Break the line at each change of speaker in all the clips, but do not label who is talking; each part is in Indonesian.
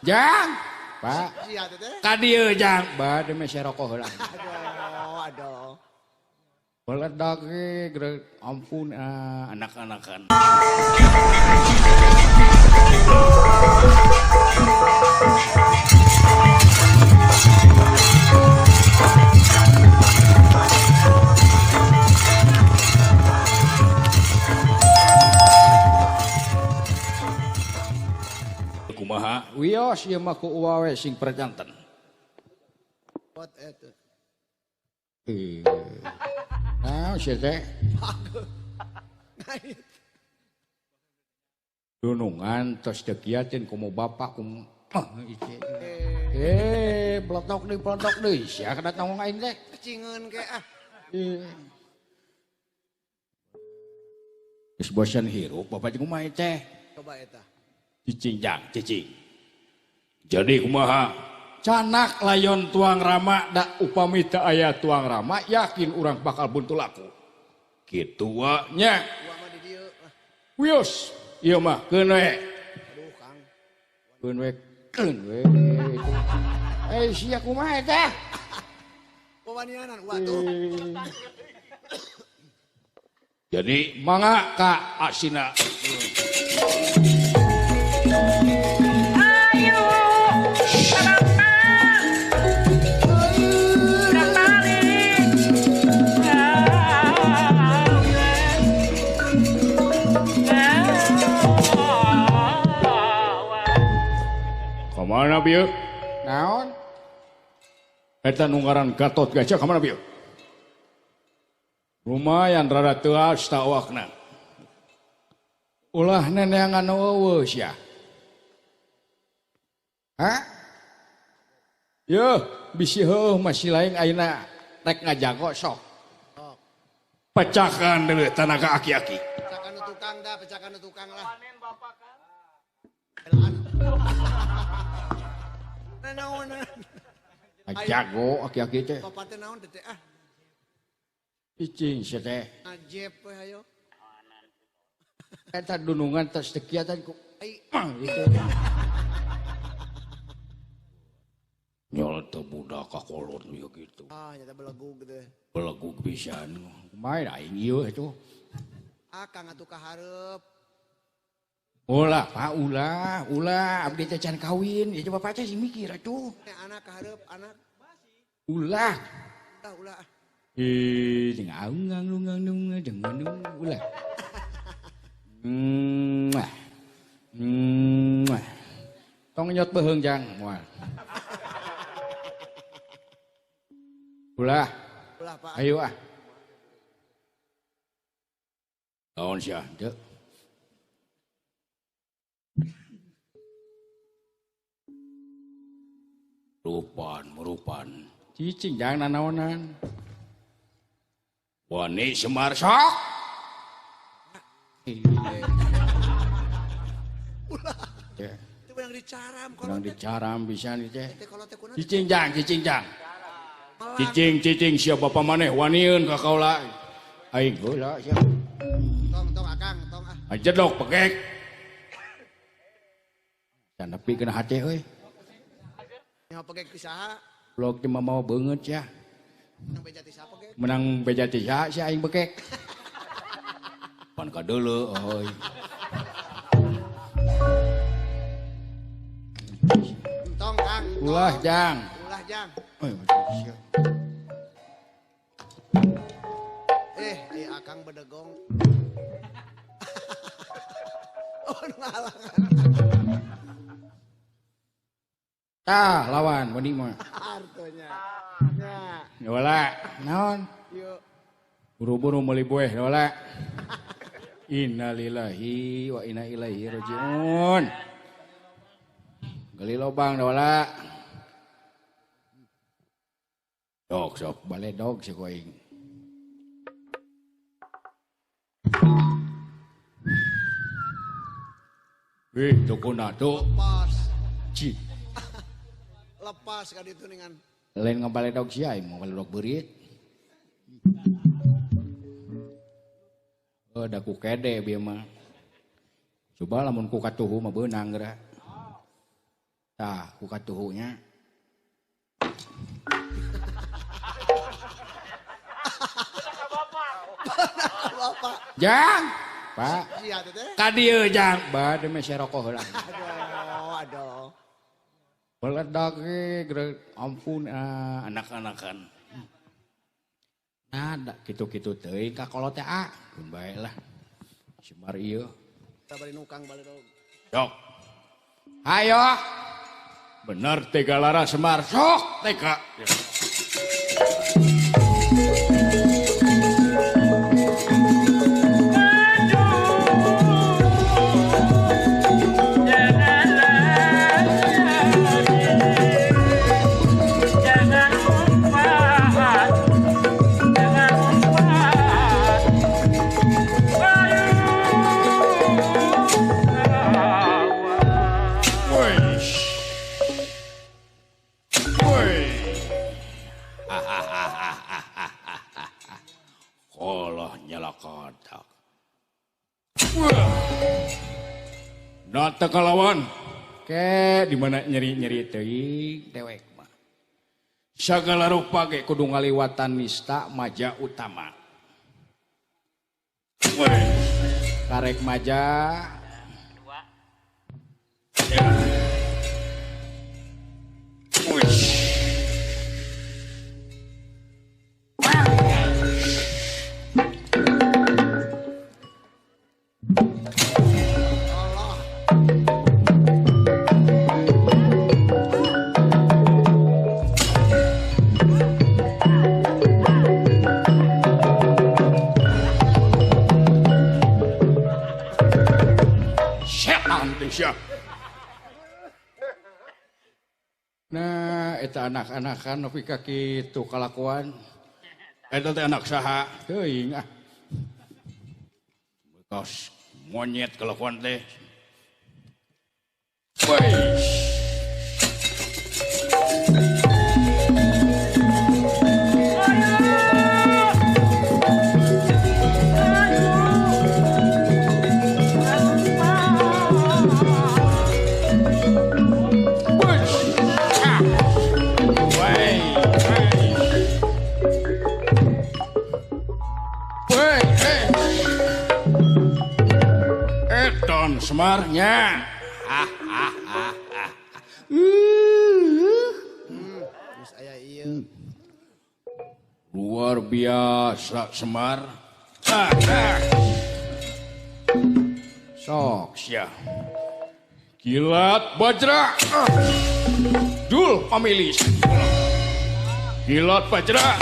Jang, Pak.
Sia teh.
Ka dieu Jang, bade meh rokok heula.
Aduh.
Meledak ge, ampun anak-anakan. Kumaha? Wios ieu mah ku uwawe sing perjanten.
What itu?
Nah, sia teh. Dunungan tos dekiatin kumu bapak kumu. Peletok deui sia kada tanggung aing teh.
Kecingeun ke ah.
Geus bosan hirup bapak jeung kumaha teh.
Coba eta.
Cicing Jang, cicing. Jadi kumaha? Canak layon tuang rama da upami teu aya tuang rama yakin urang bakal buntu laku. Kitu wa nya.
Gua mah di dieu.
Wios, ieu mah keun we.
Aduh, Kang.
Keun we. Sia kumaha teh?
Wawanianan waduh.
Jadi mangga ka asina. Kamana bieu? Naon? Eta nu ngaran Gatot Gajah kamana bieu? Lumayan rada teu asta awakna. Ulah neneangan eueuh sia. Hah? Yeuh, bisi heuh masih lain ayeuna rek ngajago sok. Pecahkan deuleu tenaga aki-aki.
Pecahkan tukang dah, pecahkan tukang lah.
Panen bapak kan.
Naon?
Jago aki-aki teh.
Bapak teh naon teh ah.
Cicing sia teh.
Ajep we hayo.
Eta dunungan tos dekiatan ku.
Ai,
Itu. Nyol teu budak kakolot ieu kitu.
nyata belegug teh.
Belegug pisan. Kumaha aing ieu atuh.
Kang atuh kaharep.
Ulah, Pak, ulah. Abdi teh can kawin. Ya coba Pak teh sing mikir atuh.
Anak kaharep, anak.
Ulah.
Ulah.
Jeung aung dengan ulah. Tong nyot beheung Jang. Moal. Ulah.
Ulah Pak.
Ayo ah. Naon sia teu? Merupan. Cicing Jang nanaonan. Wani Semar sok.
Ulah.
Ya,
Itu yang dicaram
urang dicaram pisan ieu teh.
teh kalau teh kunaon.
Cicing Jang. Cicing sia bapa maneh wanieun ka kaula. Aing heula sia.
Tong Akang, tong ah.
Ajedok pegek. Can nepi kena hate euy.
Nyaho pegek ti saha?
Blog teh mau beungeut sia.
Nang beja ti saha pegek?
Menang beja teh sia aing bekek. Pan ka deuleu euy.
Tong Kang.
Ulah Jang.
Ulah Jang.
Sia.
Akang bedegong. Oh, ngalangan.
Lawan wani mah.
Artonya. Nya.
Yola, naon?
Yuk.
Buru-buru meuli bueh yola. Innalillahi wa inna ilaihi rajiun. Gali lobang yola. Dog sok bale dog si koing. Tukuna tuh.
Lepas.
Ci.
Lepas ka ditu ningan.
Lain ngabale dog sia aing mau dog beurit. Da ku kede bieu mah. Coba lamun ku katuhu mah beunang geura. Tah, ku katuhunya.
Bapak.
Jang, Pak.
Sia teh teh.
Ka dieu jang, bade me rokok heula.
Aduh.
Meledak ge, ampun anak-anakan. Nada kitu-kitu teuing ka kolot teh kun bae lah. Semar ieu.
Kita bari nukang balik dong.
Sok. Ayo. Bener tega lara Semar. Sok tega. Kodak. Nata kalawan. Ke di mana nyeri-nyeri teuing dewek mah. Sagala rupa ge kudu ngaliwatan nista maja utama. Karek maja. Ya. Nah, eta anak-anakan nepi ka kitu kalakuan. Eta teh anak saha? Teuing ah. Bekas monyet kelakuan teh. Wais. Semarnya.
Geus aya ieu.
Luar biasa Semar. Sok sia. Kilat Bajra. Dul pamilih. Kilat Bajra.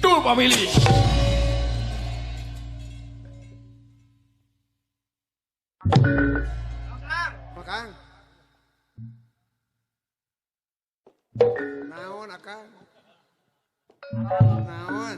Dul pamilih.
Akang. Naon akang? Naon?